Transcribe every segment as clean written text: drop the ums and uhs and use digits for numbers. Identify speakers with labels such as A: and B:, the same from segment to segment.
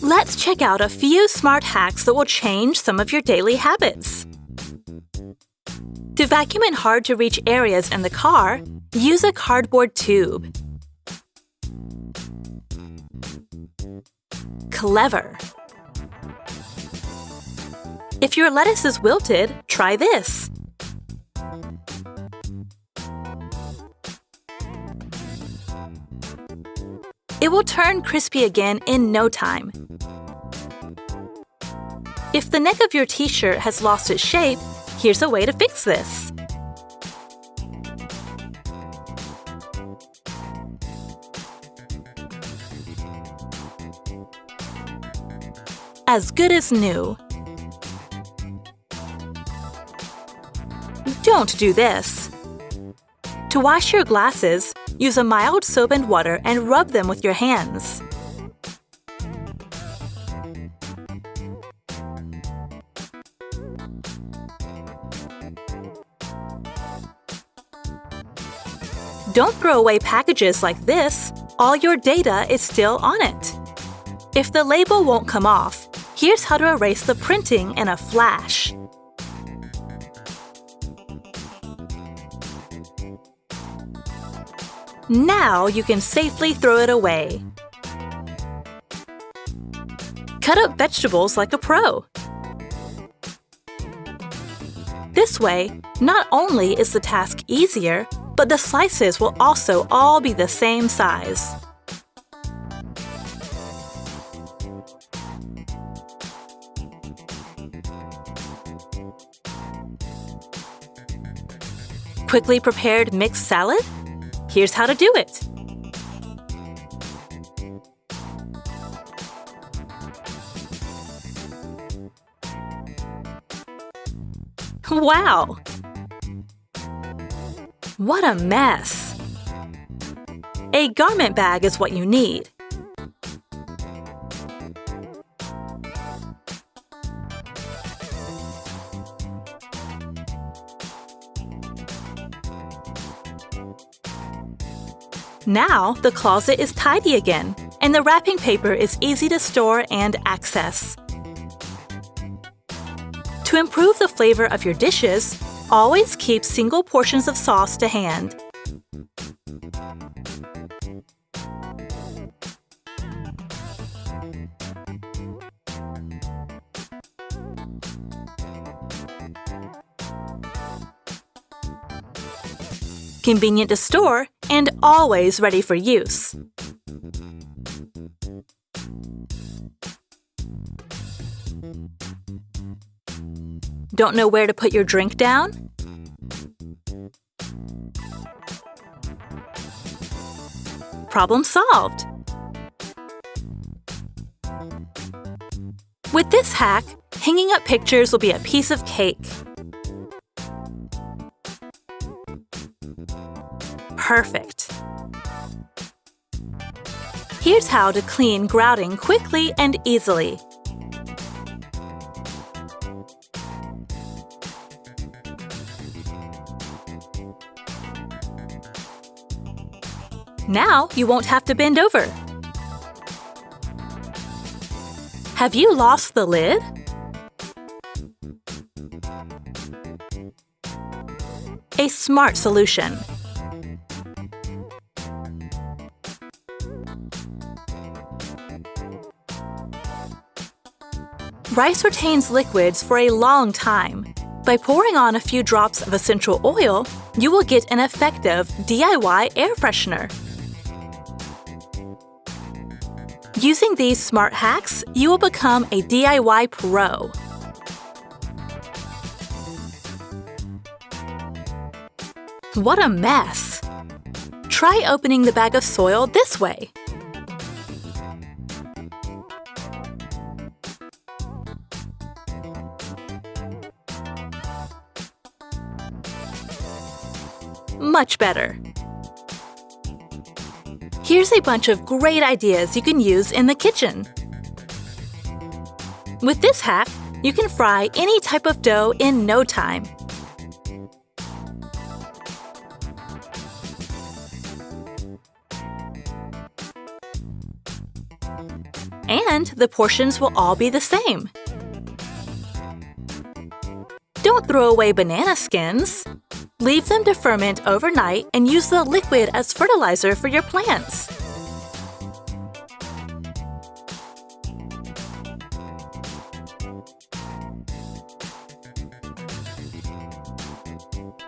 A: Let's check out a few smart hacks that will change some of your daily habits. To vacuum in hard-to-reach areas in the car, use a cardboard tube. Clever! If your lettuce is wilted, try this. It will turn crispy again in no time. If the neck of your t-shirt has lost its shape, here's a way to fix this. As good as new. Don't do this. To wash your glasses, use a mild soap and water and rub them with your hands. Don't throw away packages like this. All your data is still on it. If the label won't come off, here's how to erase the printing in a flash. Now you can safely throw it away. Cut up vegetables like a pro. This way, not only is the task easier, but the slices will also all be the same size. Quickly prepared mixed salad? Here's how to do it. Wow! What a mess! A garment bag is what you need. Now, the closet is tidy again, and the wrapping paper is easy to store and access. To improve the flavor of your dishes, always keep single portions of sauce to hand. Convenient to store and always ready for use. Don't know where to put your drink down? Problem solved! With this hack, hanging up pictures will be a piece of cake. Perfect! Here's how to clean grouting quickly and easily. Now you won't have to bend over. Have you lost the lid? A smart solution. Rice retains liquids for a long time. By pouring on a few drops of essential oil, you will get an effective DIY air freshener. Using these smart hacks, you will become a DIY pro. What a mess! Try opening the bag of soil this way. Much better. Here's a bunch of great ideas you can use in the kitchen. With this hack, you can fry any type of dough in no time. And the portions will all be the same. Don't throw away banana skins. Leave them to ferment overnight and use the liquid as fertilizer for your plants.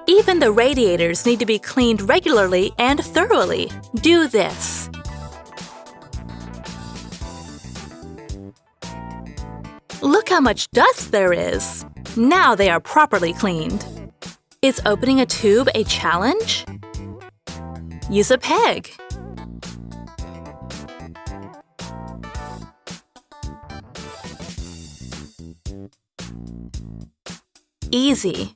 A: Even the radiators need to be cleaned regularly and thoroughly. Do this. Look how much dust there is! Now they are properly cleaned. Is opening a tube a challenge? Use a peg. Easy.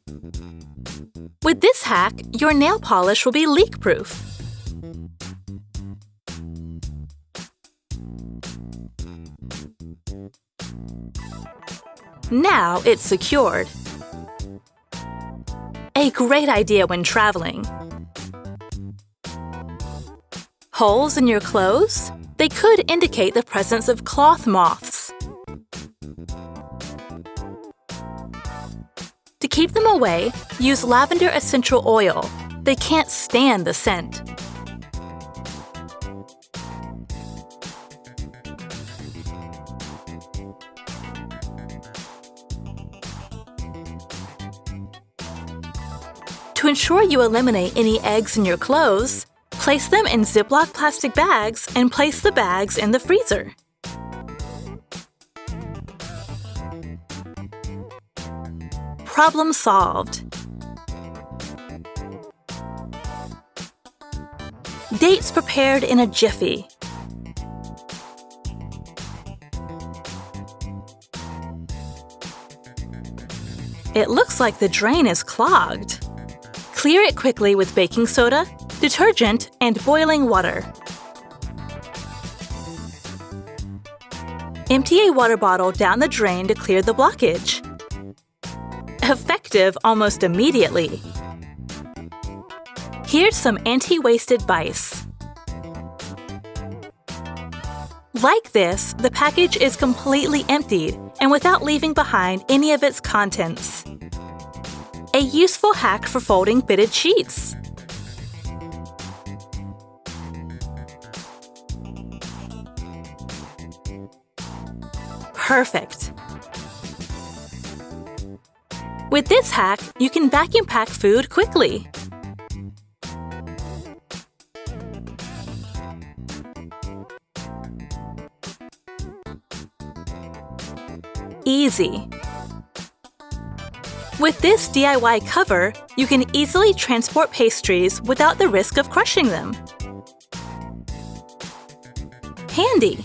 A: With this hack, your nail polish will be leak-proof. Now it's secured. A great idea when traveling. Holes in your clothes? They could indicate the presence of cloth moths. To keep them away, use lavender essential oil. They can't stand the scent. To ensure you eliminate any eggs in your clothes, place them in Ziploc plastic bags and place the bags in the freezer. Problem solved. Dates prepared in a jiffy. It looks like the drain is clogged. Clear it quickly with baking soda, detergent, and boiling water. Empty a water bottle down the drain to clear the blockage. Effective almost immediately. Here's some anti-waste advice. Like this, the package is completely emptied and without leaving behind any of its contents. A useful hack for folding fitted sheets. Perfect! With this hack, you can vacuum pack food quickly. Easy. With this DIY cover, you can easily transport pastries without the risk of crushing them. Handy!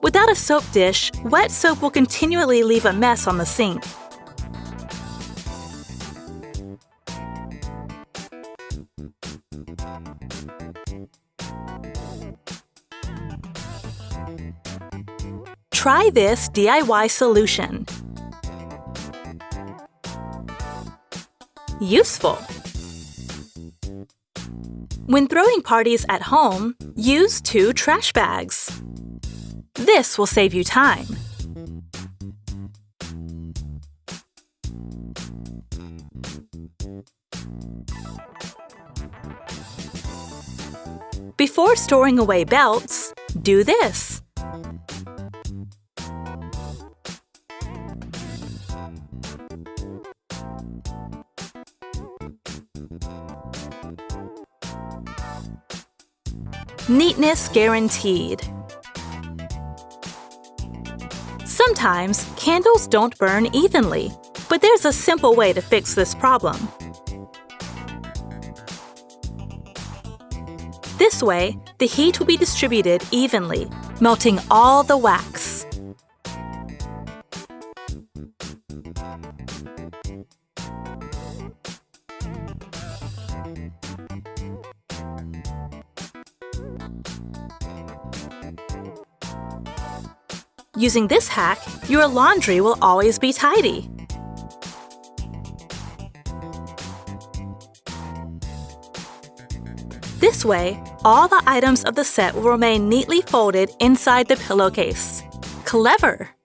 A: Without a soap dish, wet soap will continually leave a mess on the sink. Try this DIY solution. Useful. When throwing parties at home, use 2 trash bags. This will save you time. Before storing away belts, do this. Neatness guaranteed. Sometimes candles don't burn evenly, but there's a simple way to fix this problem. This way, the heat will be distributed evenly, melting all the wax. Using this hack, your laundry will always be tidy. This way, all the items of the set will remain neatly folded inside the pillowcase. Clever!